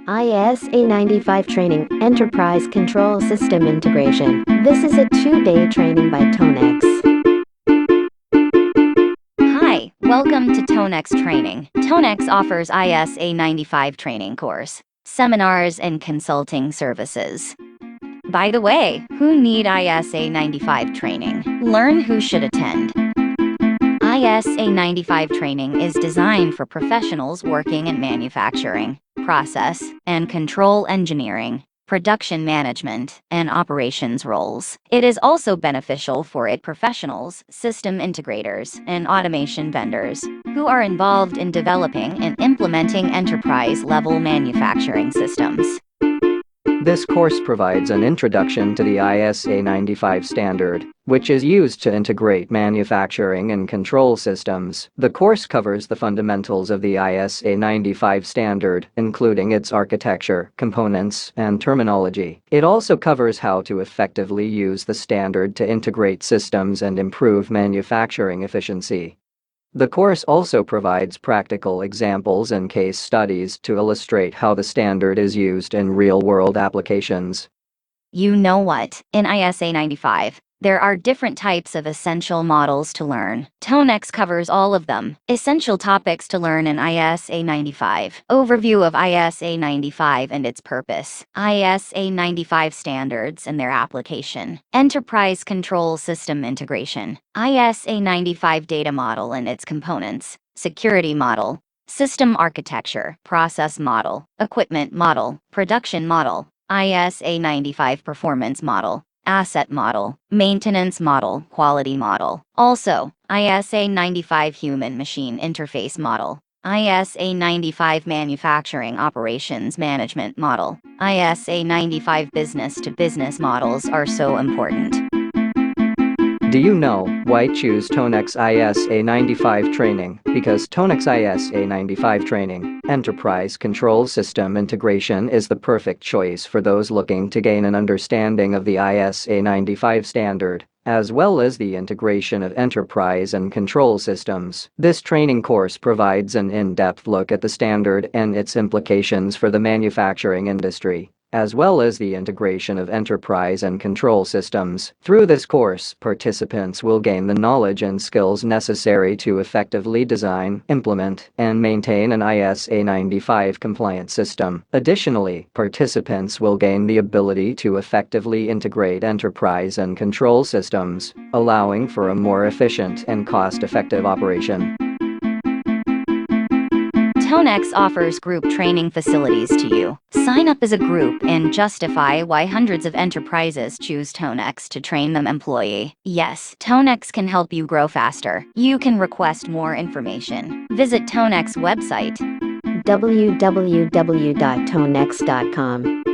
ISA95 Training, Enterprise Control System Integration. This is a 2-day training by Tonex. Hi, welcome to Tonex Training. Tonex offers ISA95 training course, seminars, and consulting services. By the way, who need ISA95 training? Learn who should attend. ISA95 training is designed for professionals working in manufacturing, process, and control engineering, production management, and operations roles. It is also beneficial for professionals, system integrators, and automation vendors who are involved in developing and implementing enterprise-level manufacturing systems. This course provides an introduction to the ISA95 standard, which is used to integrate manufacturing and control systems. The course covers the fundamentals of the ISA95 standard, including its architecture, components, and terminology. It also covers how to effectively use the standard to integrate systems and improve manufacturing efficiency. The course also provides practical examples and case studies to illustrate how the standard is used in real-world applications. You know what? In ISA95, there are different types of essential models to learn. Tonex covers all of them. Essential topics to learn in ISA95. Overview of ISA95 and its purpose. ISA95 standards and their application. Enterprise Control System Integration. ISA95 data model and its components. Security model. System architecture. Process model. Equipment model. Production model. ISA95 performance model. Asset model, maintenance model, quality model. Also, ISA95 human-machine interface model, ISA95 manufacturing operations management model, ISA95 business-to-business models are so important. Do you know why choose Tonex ISA95 Training? Because Tonex ISA95 Training, Enterprise Control System Integration is the perfect choice for those looking to gain an understanding of the ISA95 standard, as well as the integration of enterprise and control systems. This training course provides an in-depth look at the standard and its implications for the manufacturing industry, as well as the integration of enterprise and control systems. Through this course, participants will gain the knowledge and skills necessary to effectively design, implement, and maintain an ISA95 compliant system. Additionally, participants will gain the ability to effectively integrate enterprise and control systems, allowing for a more efficient and cost-effective operation. Tonex offers group training facilities to you. Sign up as a group and justify why hundreds of enterprises choose Tonex to train them employee. Yes, Tonex can help you grow faster. You can request more information. Visit Tonex website www.tonex.com